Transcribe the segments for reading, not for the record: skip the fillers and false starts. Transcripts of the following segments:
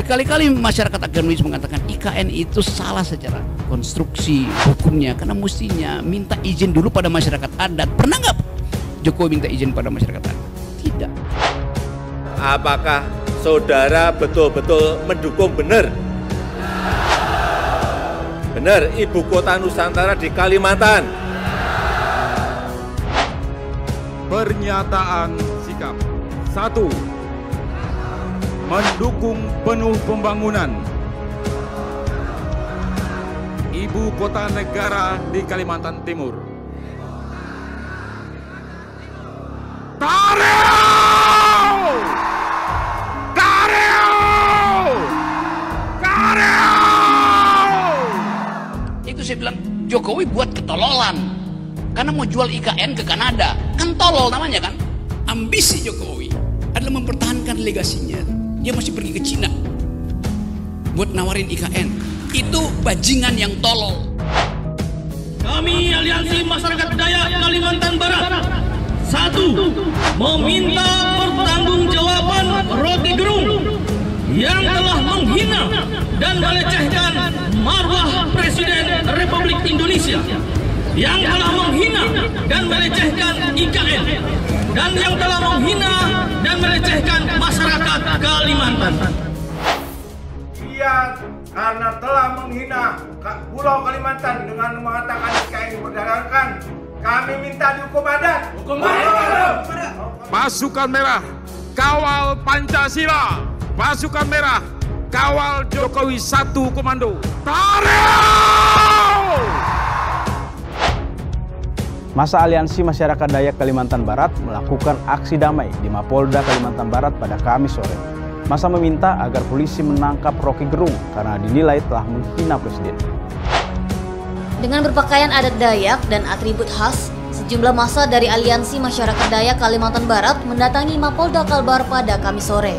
Berkali-kali masyarakat agamis mengatakan IKN itu salah secara konstruksi hukumnya karena mestinya minta izin dulu pada masyarakat adat. Pernah nggak Jokowi minta izin pada masyarakat adat? Tidak. Apakah saudara betul-betul mendukung benar ibu kota Nusantara di Kalimantan? Pernyataan sikap 1. Mendukung penuh pembangunan ibu kota negara di Kalimantan Timur. Kareo! Kareo! Kareo! Itu saya bilang Jokowi buat ketololan karena mau jual IKN ke Kanada. Kan tolol namanya kan. Ambisi Jokowi adalah mempertahankan legasinya. Dia masih pergi ke Cina buat nawarin IKN. Itu bajingan yang tolol. Kami Aliansi Masyarakat Dayak Kalimantan Barat 1. Meminta pertanggungjawaban Rocky Gerung yang telah menghina dan melecehkan marwah Presiden Republik Indonesia, yang telah menghina dan melecehkan IKN, dan yang telah menghina dan melecehkan masyarakat Kalimantan. Dia karena telah menghina Pulau Kalimantan dengan mengatakan IKN diperdagangkan, kami minta dihukum adat. Hukum adat. Pasukan Merah, kawal Pancasila. Pasukan Merah, kawal Jokowi 1 Komando. Kareo! Masa Aliansi Masyarakat Dayak Kalimantan Barat melakukan aksi damai di Mapolda Kalimantan Barat pada Kamis sore. Masa meminta agar polisi menangkap Rocky Gerung karena dinilai telah menghina Presiden. Dengan berpakaian adat Dayak dan atribut khas, sejumlah massa dari Aliansi Masyarakat Dayak Kalimantan Barat mendatangi Mapolda Kalbar pada Kamis sore.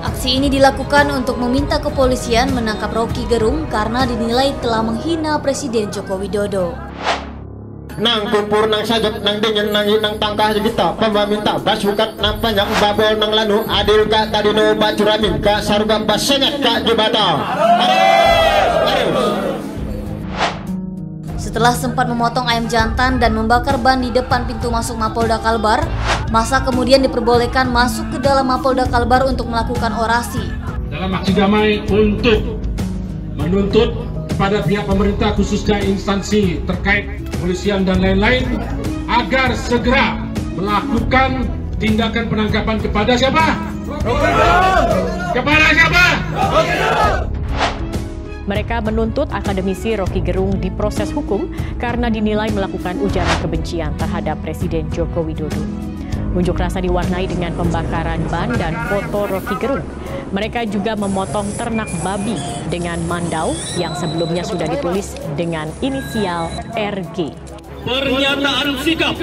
Aksi ini dilakukan untuk meminta kepolisian menangkap Rocky Gerung karena dinilai telah menghina Presiden Joko Widodo. Nang kumpur nang sajak nang dingin nang inang tangkah kita pemaminta basukat nang panjang babol nang lanu adil ka tadino bacuramin ka saruga basengat ka jibata. Setelah sempat memotong ayam jantan dan membakar ban di depan pintu masuk Mapolda Kalbar, massa kemudian diperbolehkan masuk ke dalam Mapolda Kalbar untuk melakukan orasi. Dalam aksi damai untuk menuntut kepada pihak pemerintah khususnya instansi terkait kepolisian dan lain-lain agar segera melakukan tindakan penangkapan kepada siapa? Kepada siapa? Mereka menuntut akademisi Rocky Gerung diproses hukum karena dinilai melakukan ujaran kebencian terhadap Presiden Joko Widodo. Unjuk rasa diwarnai dengan pembakaran ban dan foto Rocky Gerung. Mereka juga memotong ternak babi dengan mandau yang sebelumnya sudah ditulis dengan inisial RG. Pernyataan sikap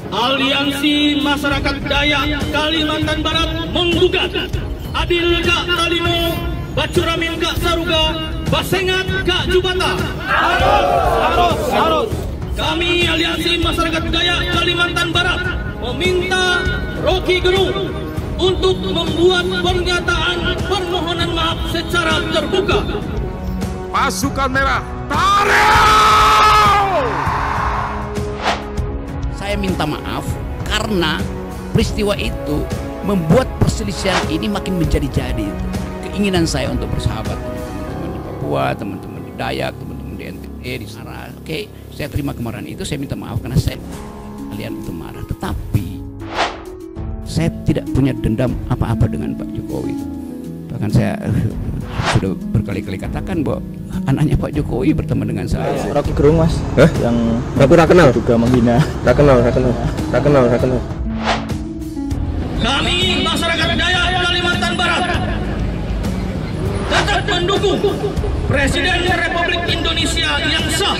Aliansi Masyarakat Dayak Kalimantan Barat menggugat adil Kak Talino, bacuramin Kak Saruga, basengat Kak Jubata. Harus. Kami Aliansi Masyarakat Dayak Kalimantan Barat meminta Rocky Gerung untuk membuat pernyataan permohonan maaf secara terbuka. Pasukan Merah, Kareo! Saya minta maaf karena peristiwa itu membuat perselisihan ini makin menjadi-jadi. Keinginan saya untuk bersahabat dengan teman-teman di Papua, teman-teman di Dayak, teman-teman di NTB, di sana. Oke, saya terima kemarahan itu, saya minta maaf karena kalian itu marah. Tetapi saya tidak punya dendam apa-apa dengan Pak Jokowi. Bahkan saya sudah berkali-kali katakan bahwa anaknya Pak Jokowi berteman dengan saya. Rocky Gerung, Mas. Yang Aku tak kenal. juga menghina. Tak kenal. Kami masyarakat Dayak Kalimantan Barat tetap mendukung Presiden Republik Indonesia yang sah,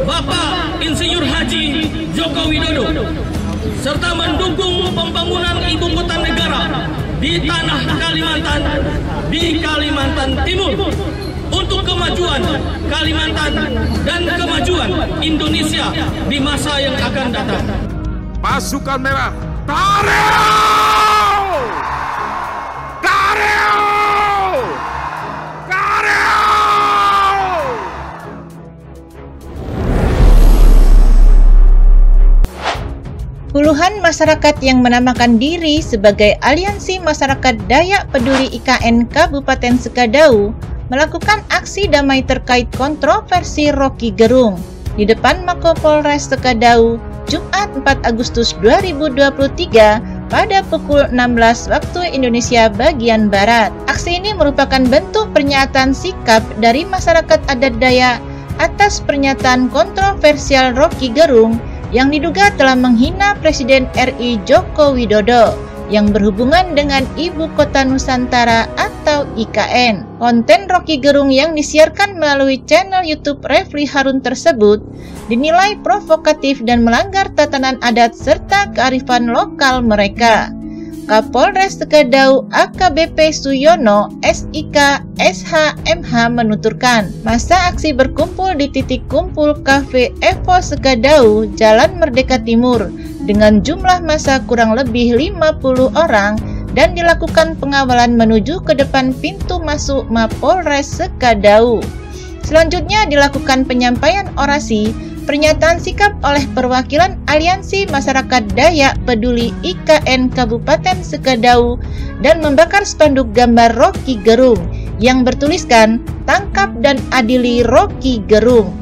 Bapak Insinyur Haji Joko Widodo, serta mendukung pembangunan ibu kota negara di tanah Kalimantan, di Kalimantan Timur, untuk kemajuan Kalimantan dan kemajuan Indonesia di masa yang akan datang. Pasukan Merah, Kareo! Kareo! Puluhan masyarakat yang menamakan diri sebagai Aliansi Masyarakat Dayak Peduli IKN Kabupaten Sekadau melakukan aksi damai terkait kontroversi Rocky Gerung di depan Mako Polres Sekadau Jumat 4 Agustus 2023 pada pukul 16 waktu Indonesia bagian Barat. Aksi ini merupakan bentuk pernyataan sikap dari masyarakat adat Dayak atas pernyataan kontroversial Rocky Gerung yang diduga telah menghina Presiden RI Joko Widodo yang berhubungan dengan Ibu Kota Nusantara atau IKN. Konten Rocky Gerung yang disiarkan melalui channel YouTube Refli Harun tersebut dinilai provokatif dan melanggar tatanan adat serta kearifan lokal mereka. Kapolres Sekadau AKBP Suyono SIK SHMH menuturkan, masa aksi berkumpul di titik kumpul Cafe Evo Sekadau, Jalan Merdeka Timur dengan jumlah massa kurang lebih 50 orang dan dilakukan pengawalan menuju ke depan pintu masuk Mapolres Sekadau. Selanjutnya dilakukan penyampaian orasi pernyataan sikap oleh perwakilan Aliansi Masyarakat Dayak Peduli IKN Kabupaten Sekadau dan membakar spanduk gambar Rocky Gerung yang bertuliskan "Tangkap dan adili Rocky Gerung".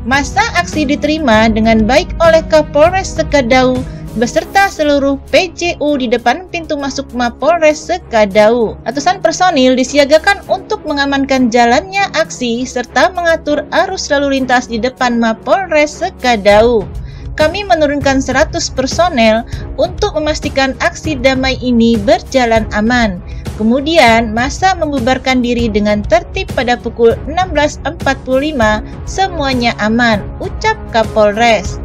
Masa aksi diterima dengan baik oleh Kapolres Sekadau beserta seluruh PJU di depan pintu masuk Mapolres Sekadau. Ratusan personil disiagakan untuk mengamankan jalannya aksi serta mengatur arus lalu lintas di depan Mapolres Sekadau. Kami menurunkan 100 personel untuk memastikan aksi damai ini berjalan aman. Kemudian massa membubarkan diri dengan tertib pada pukul 16.45, semuanya aman, ucap Kapolres.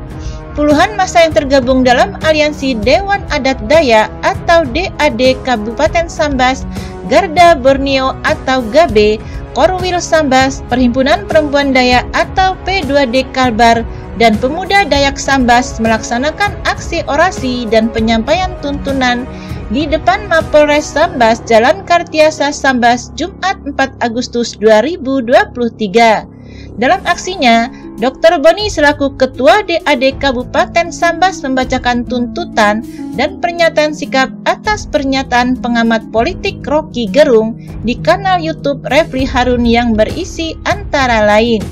Puluhan massa yang tergabung dalam Aliansi Dewan Adat Dayak atau DAD Kabupaten Sambas, Garda Borneo atau GABE, Korwil Sambas, Perhimpunan Perempuan Dayak atau P2D Kalbar, dan Pemuda Dayak Sambas melaksanakan aksi orasi dan penyampaian tuntunan di depan Mapolres Sambas, Jalan Kartiasa Sambas, Jumat 4 Agustus 2023. Dalam aksinya, Dr. Boni selaku Ketua DAD Kabupaten Sambas membacakan tuntutan dan pernyataan sikap atas pernyataan pengamat politik Rocky Gerung di kanal YouTube Refli Harun yang berisi antara lain.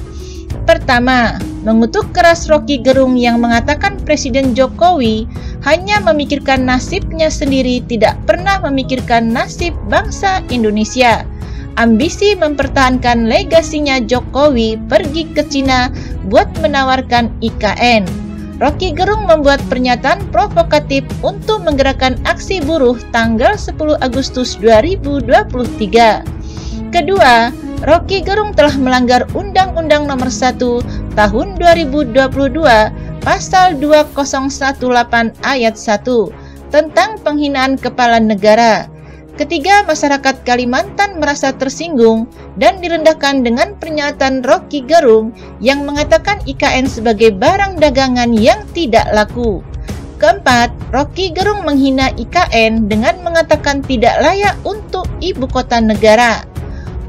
Pertama, mengutuk keras Rocky Gerung yang mengatakan Presiden Jokowi hanya memikirkan nasibnya sendiri, tidak pernah memikirkan nasib bangsa Indonesia. Ambisi mempertahankan legasinya Jokowi pergi ke Cina buat menawarkan IKN. Rocky Gerung membuat pernyataan provokatif untuk menggerakkan aksi buruh tanggal 10 Agustus 2023. Kedua, Rocky Gerung telah melanggar Undang-Undang Nomor 1 Tahun 2022 Pasal 2018 Ayat 1 tentang penghinaan kepala negara. Ketiga, masyarakat Kalimantan merasa tersinggung dan direndahkan dengan pernyataan Rocky Gerung yang mengatakan IKN sebagai barang dagangan yang tidak laku. Keempat, Rocky Gerung menghina IKN dengan mengatakan tidak layak untuk ibu kota negara.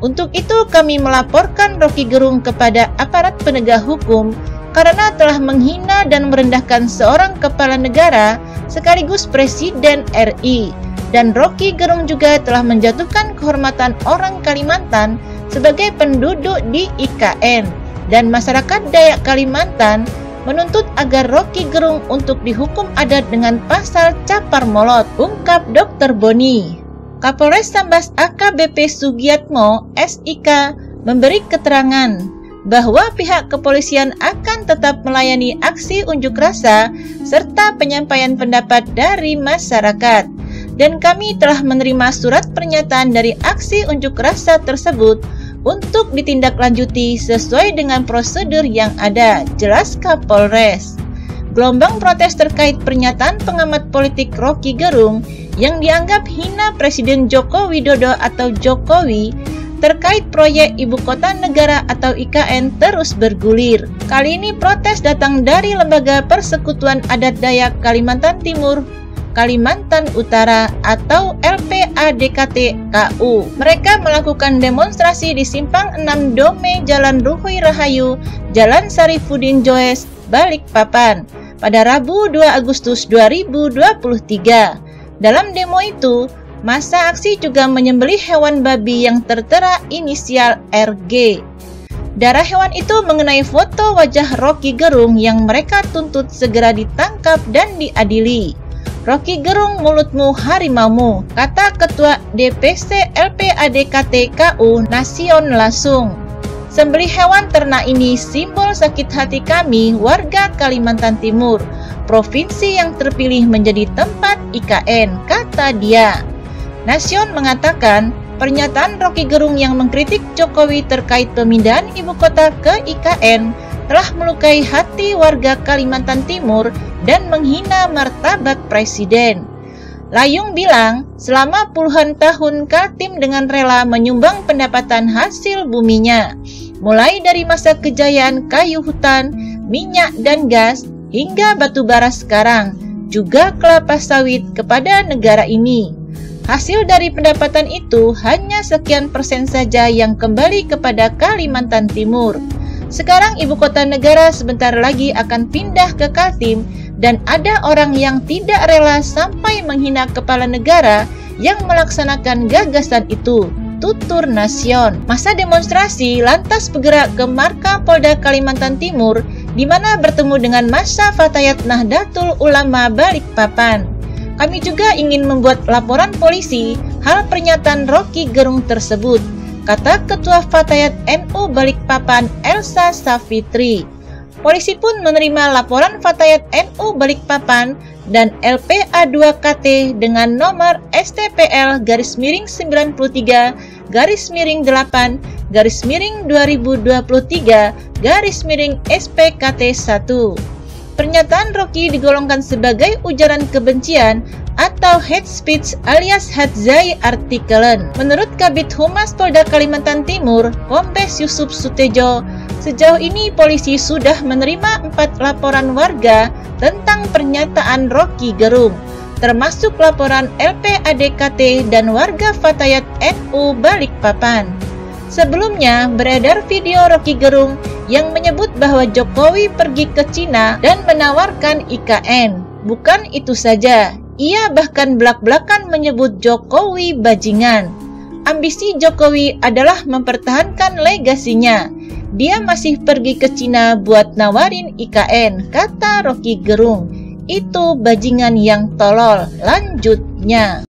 Untuk itu kami melaporkan Rocky Gerung kepada aparat penegak hukum karena telah menghina dan merendahkan seorang kepala negara sekaligus Presiden RI. Dan Rocky Gerung juga telah menjatuhkan kehormatan orang Kalimantan sebagai penduduk di IKN. Dan masyarakat Dayak Kalimantan menuntut agar Rocky Gerung untuk dihukum adat dengan pasal capar molot, ungkap Dr. Boni. Kapolres Sambas AKBP Sugiatmo SIK memberi keterangan bahwa pihak kepolisian akan tetap melayani aksi unjuk rasa serta penyampaian pendapat dari masyarakat. Dan kami telah menerima surat pernyataan dari aksi unjuk rasa tersebut untuk ditindaklanjuti sesuai dengan prosedur yang ada, jelas Kapolres. Gelombang protes terkait pernyataan pengamat politik Rocky Gerung yang dianggap hina Presiden Joko Widodo atau Jokowi terkait proyek Ibu Kota Negara atau IKN terus bergulir. Kali ini protes datang dari Lembaga Persekutuan Adat Dayak Kalimantan Timur, Kalimantan Utara atau LPADKT-KU. Mereka melakukan demonstrasi di Simpang 6 Dome Jalan Ruhui Rahayu, Jalan Sarifudin Joes, Balikpapan. pada Rabu 2 Agustus 2023. Dalam demo itu, massa aksi juga menyembelih hewan babi yang tertera inisial RG. Darah hewan itu mengenai foto wajah Rocky Gerung yang mereka tuntut segera ditangkap dan diadili. Rocky Gerung, mulutmu harimaumu, kata Ketua DPC LPADKT KU Nasion Lasung. Sembelih hewan ternak ini simbol sakit hati kami warga Kalimantan Timur, provinsi yang terpilih menjadi tempat IKN, kata dia. Nasion mengatakan, pernyataan Rocky Gerung yang mengkritik Jokowi terkait pemindahan ibu kota ke IKN telah melukai hati warga Kalimantan Timur dan menghina martabat presiden. Layung bilang, selama puluhan tahun Kaltim dengan rela menyumbang pendapatan hasil buminya, mulai dari masa kejayaan kayu hutan, minyak dan gas, hingga batu bara sekarang, juga kelapa sawit kepada negara ini. Hasil dari pendapatan itu hanya sekian persen saja yang kembali kepada Kalimantan Timur. Sekarang ibu kota negara sebentar lagi akan pindah ke Kaltim dan ada orang yang tidak rela sampai menghina kepala negara yang melaksanakan gagasan itu, tutur Nasion. Masa demonstrasi lantas bergerak ke marka Polda Kalimantan Timur di mana bertemu dengan massa Fatayat Nahdlatul Ulama Balikpapan. Kami juga ingin membuat laporan polisi hal pernyataan Rocky Gerung tersebut, kata Ketua Fatayat NU Balikpapan Elsa Safitri. Polisi pun menerima laporan Fatayat NU Balikpapan dan LPA2KT dengan nomor STPL-8-8-2023-2023-SPKT1. Pernyataan Rocky digolongkan sebagai ujaran kebencian atau hate speech alias hadzai artikelen. Menurut Kabid Humas Polda Kalimantan Timur, Kombes Yusuf Sutejo, sejauh ini polisi sudah menerima 4 laporan warga tentang pernyataan Rocky Gerung, termasuk laporan LPADKT dan warga Fatayat NU Balikpapan. Sebelumnya beredar video Rocky Gerung yang menyebut bahwa Jokowi pergi ke Cina dan menawarkan IKN. Bukan itu saja, ia bahkan belak-belakan menyebut Jokowi bajingan. Ambisi Jokowi adalah mempertahankan legasinya. Dia masih pergi ke Cina buat nawarin IKN, kata Rocky Gerung. Itu bajingan yang tolol, lanjutnya.